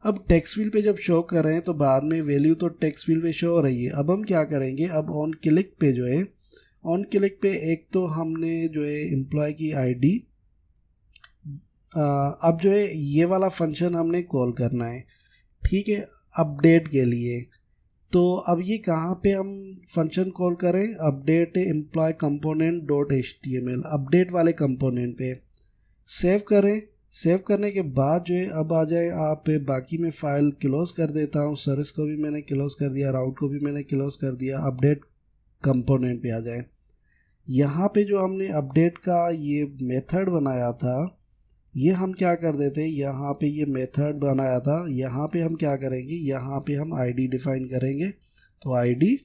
अब text field पे जब शो कर रहे हैं तो बाद में वैल्यू तो टेक्स्ट फील्ड पे शो हो रही है। अब हम क्या करेंगे, अब ऑन क्लिक पे जो है, ऑन क्लिक पे एक तो हमने जो है एम्प्लॉय की आईडी, अब जो है ये वाला फंक्शन हमने कॉल करना है, ठीक है, अपडेट के लिए। तो अब ये कहाँ पे हम फंक्शन कॉल करें, update employee component dot HTML, update वाले कंपोनेंट पे सेव करें। सेव करने के बाद जो है अब आ जाए आप, बाकी मैं फ़ाइल क्लोज कर देता हूँ, सर्विस को भी मैंने क्लोज कर दिया, राउट को भी मैंने क्लोज कर दिया, अपडेट कंपोनेंट पे आ जाए। यहाँ पे जो हमने अपडेट का ये मेथड बनाया था, ये हम क्या कर देते हैं, यहाँ पे ये मेथड बनाया था, यहाँ पे हम क्या करेंगे, यहाँ पे हम आईडी डिफाइन करेंगे। तो आईडी,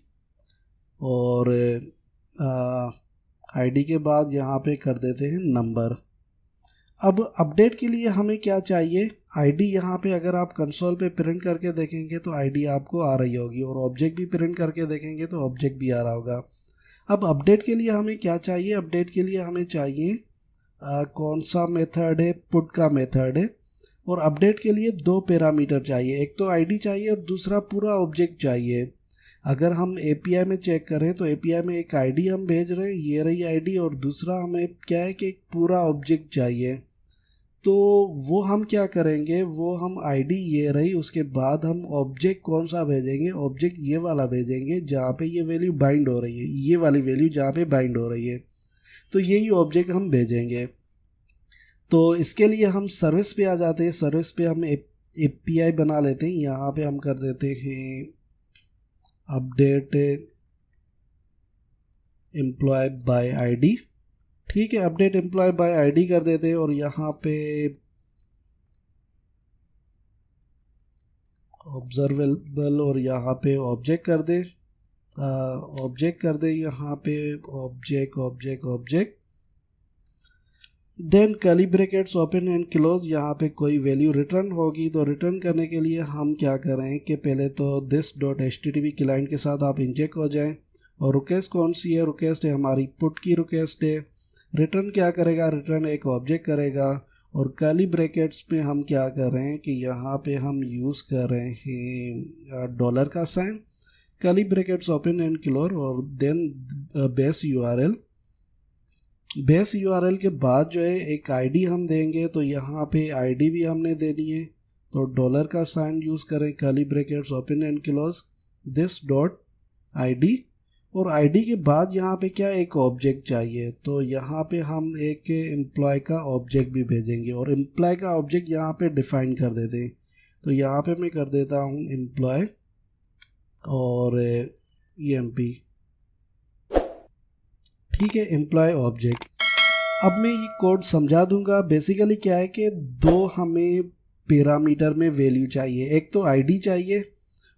और आईडी के बाद यहाँ पे कर देते हैं नंबर। अब अपडेट के लिए हमें क्या चाहिए, आईडी। यहाँ पे अगर आप कंसोल पे प्रिंट करके देखेंगे तो आईडी आपको आ रही होगी, और ऑब्जेक्ट भी प्रिंट करके देखेंगे तो ऑब्जेक्ट भी आ रहा होगा। अब अपडेट के लिए हमें क्या चाहिए, अपडेट के लिए हमें चाहिए कौन सा मेथड है, पुट का मेथड है। और अपडेट के लिए दो पैरामीटर चाहिए, एक तो आईडी चाहिए और दूसरा पूरा ऑब्जेक्ट चाहिए। अगर हम एपीआई में चेक करें तो एपीआई में एक आईडी हम भेज रहे हैं, ये रही आईडी, और दूसरा हमें क्या है कि एक पूरा ऑब्जेक्ट चाहिए। तो वो हम क्या करेंगे, वो हम आईडी ये रही, उसके बाद हम ऑब्जेक्ट कौन सा भेजेंगे, ऑब्जेक्ट ये वाला भेजेंगे जहाँ पे ये वैल्यू बाइंड हो रही है, ये वाली वैल्यू जहाँ पे बाइंड हो रही है, तो यही ऑब्जेक्ट हम भेजेंगे। तो इसके लिए हम सर्विस पे आ जाते हैं, सर्विस पे हम एपीआई बना लेते हैं। यहाँ पे हम कर देते हैं अपडेट एम्प्लॉय बाय आईडी, ठीक है, अपडेट एम्प्लॉय बाय आईडी कर देते हैं। और यहाँ पे ऑब्जर्वेबल, और यहाँ पे ऑब्जेक्ट कर दे, ऑब्जेक्ट कर दे, यहाँ पे object object object, then curly brackets open and close. यहाँ पे कोई वैल्यू रिटर्न होगी, तो रिटर्न करने के लिए हम क्या करें कि पहले तो दिस डॉट HTTP क्लाइंट के साथ आप इंजेक्ट हो जाएं। और रिक्वेस्ट कौन सी है, रिक्वेस्ट है हमारी पुट की रिक्वेस्ट है। रिटर्न क्या करेगा, रिटर्न एक ऑब्जेक्ट करेगा। और कर्ली ब्रैकेट्स में हम क्या कर रहे हैं कि यहाँ पे हम यूज़ कर रहे हैं डॉलर का sign, curly brackets open and close, और then base URL. Base URL के बाद जो है एक आईडी हम देंगे, तो यहाँ पे आईडी भी हमने देनी है, तो डॉलर का साइन यूज़ करें, curly brackets open and close, this dot ID. और आईडी के बाद यहाँ पे क्या, एक ऑब्जेक्ट चाहिए, तो यहाँ पे हम एक एम्प्लॉय का ऑब्जेक्ट भी भेजेंगे, और एम्प्लॉय का ऑब्जेक्ट यहाँ पे डिफाइन कर देते हैं। तो यहाँ पे मैं कर देता हूँ एम्प्लॉय और EMP, ठीक है, एम्प्लॉय ऑब्जेक्ट। अब मैं ये कोड समझा दूंगा। बेसिकली क्या है कि दो हमें पैरामीटर में वैल्यू चाहिए, एक तो आईडी चाहिए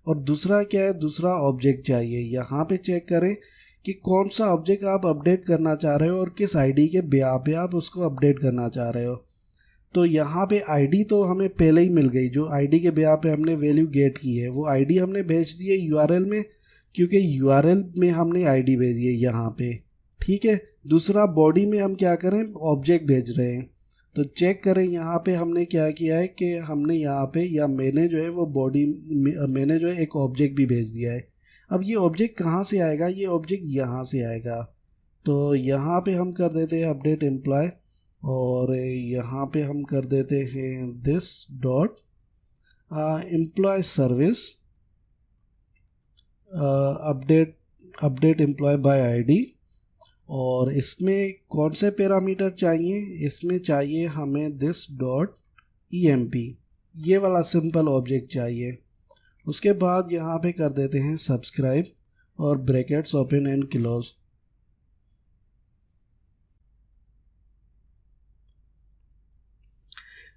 और दूसरा क्या है, दूसरा ऑब्जेक्ट चाहिए। यहाँ पे चेक करें कि कौन सा ऑब्जेक्ट आप अपडेट करना चाह रहे हो और किस आईडी के ब्याह पे आप उसको अपडेट करना चाह रहे हो। तो यहाँ पे आईडी तो हमें पहले ही मिल गई, जो आईडी के ब्याह पे हमने वैल्यू गेट की है, वो आईडी हमने भेज दी है यूआरएल में, क्योंकि यूआरएल में हमने आईडी भेजी है यहाँ पे, ठीक है। दूसरा बॉडी में हम क्या करें, ऑब्जेक्ट भेज रहे हैं। तो चेक करें यहाँ पे हमने क्या किया है कि हमने यहाँ पे, या मैंने जो है वो बॉडी, मैंने जो है एक ऑब्जेक्ट भी भेज दिया है। अब ये ऑब्जेक्ट कहाँ से आएगा, ये ऑब्जेक्ट यहाँ से आएगा। तो यहाँ पे हम कर देते हैं अपडेट एम्प्लॉय, और यहाँ पे हम कर देते हैं this dot employee service update employee by ID. और इसमें कौन से पैरामीटर चाहिए, इसमें चाहिए हमें दिस डॉट EMP, ये वाला सिंपल ऑब्जेक्ट चाहिए। उसके बाद यहाँ पे कर देते हैं सब्सक्राइब और brackets open and close.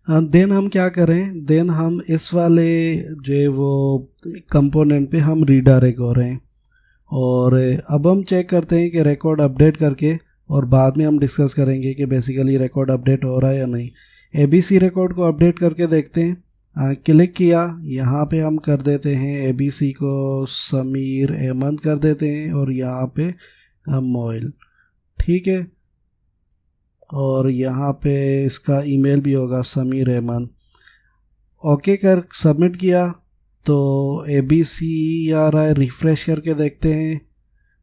Then हम क्या करें, देन हम इस वाले जो है वो कंपोनेंट पे हम रीडायरेक्ट हो रहे हैं। और अब हम चेक करते हैं कि रिकॉर्ड अपडेट करके, और बाद में हम डिस्कस करेंगे कि बेसिकली रिकॉर्ड अपडेट हो रहा है या नहीं। ABC रिकॉर्ड को अपडेट करके देखते हैं। क्लिक किया, यहाँ पे हम कर देते हैं ABC को समीर अहमद कर देते हैं, और यहाँ पे मोइल, ठीक है। और यहाँ पे इसका ईमेल भी होगा समीर अहमद। ओके कर सबमिट किया तो ABC आ रहा है। रिफ़्रेश करके देखते हैं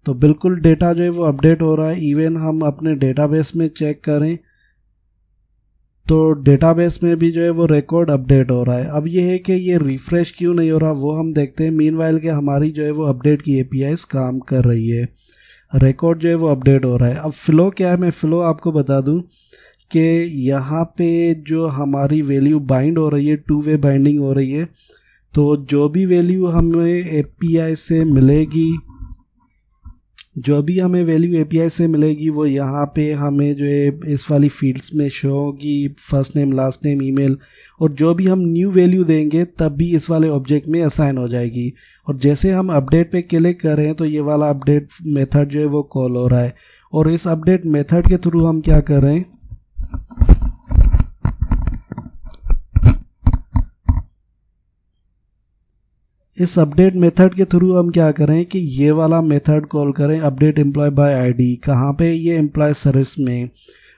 तो बिल्कुल डेटा जो है वो अपडेट हो रहा है। इवन हम अपने डेटाबेस में चेक करें तो डेटाबेस में भी जो है वो रिकॉर्ड अपडेट हो रहा है। अब ये है कि ये रिफ़्रेश क्यों नहीं हो रहा वो हम देखते हैं। मीनवाइल के हमारी जो है वो अपडेट की APIs काम कर रही है, रिकॉर्ड जो है वो अपडेट हो रहा है। अब फ़्लो क्या है, मैं फ़्लो आपको बता दूं कि यहाँ पे जो हमारी वैल्यू बाइंड हो रही है, टू वे बाइंडिंग हो रही है। तो जो भी वैल्यू हमें API से मिलेगी, जो भी हमें वैल्यू API से मिलेगी वो यहाँ पे हमें जो है इस वाली फील्ड्स में शो होगी, first name, last name, email. और जो भी हम न्यू वैल्यू देंगे तब भी इस वाले ऑब्जेक्ट में असाइन हो जाएगी। और जैसे हम अपडेट पे क्लिक करें तो ये वाला अपडेट मेथड जो है वो कॉल हो रहा है। और इस अपडेट मेथड के थ्रू हम क्या कर रहे हैं, इस अपडेट मेथड के थ्रू हम क्या करें कि ये वाला मेथड कॉल करें, अपडेट एम्प्लॉय बाय आईडी। कहाँ पे, ये एम्प्लॉय सर्विस में।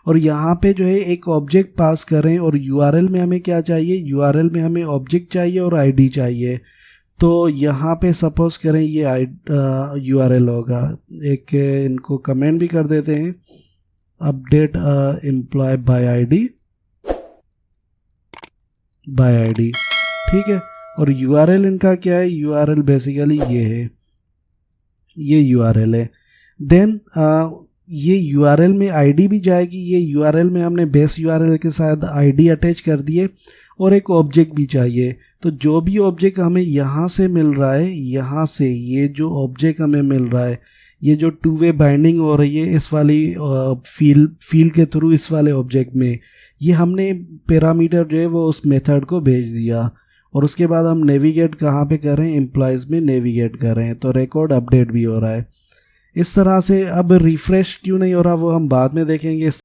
और यहाँ पे जो है एक ऑब्जेक्ट पास करें और यूआरएल में हमें क्या चाहिए, यूआरएल में हमें ऑब्जेक्ट चाहिए और आईडी चाहिए। तो यहाँ पे सपोज करें ये यूआरएल होगा। एक इनको कमेंट भी कर देते हैं, अपडेट एम्प्लॉय बाय आईडी, ठीक है। और यूआरएल इनका क्या है, यूआरएल बेसिकली ये है, ये यूआरएल है। देन ये यूआरएल में आईडी भी जाएगी। ये यूआरएल में हमने बेस यूआरएल के साथ आईडी अटैच कर दिए और एक ऑब्जेक्ट भी चाहिए। तो जो भी ऑब्जेक्ट हमें यहाँ से मिल रहा है, यहाँ से ये जो ऑब्जेक्ट हमें मिल रहा है, ये जो टू वे बाइंडिंग हो रही है इस वाली फील्ड के थ्रू, इस वाले ऑब्जेक्ट में, ये हमने पैरामीटर जो है वो उस मेथड को भेज दिया। और उसके बाद हम नेविगेट कहाँ पे कर रहे हैं, एम्प्लॉयज़ में नेविगेट कर रहे हैं। तो रिकॉर्ड अपडेट भी हो रहा है इस तरह से। अब रिफ़्रेश क्यों नहीं हो रहा वो हम बाद में देखेंगे।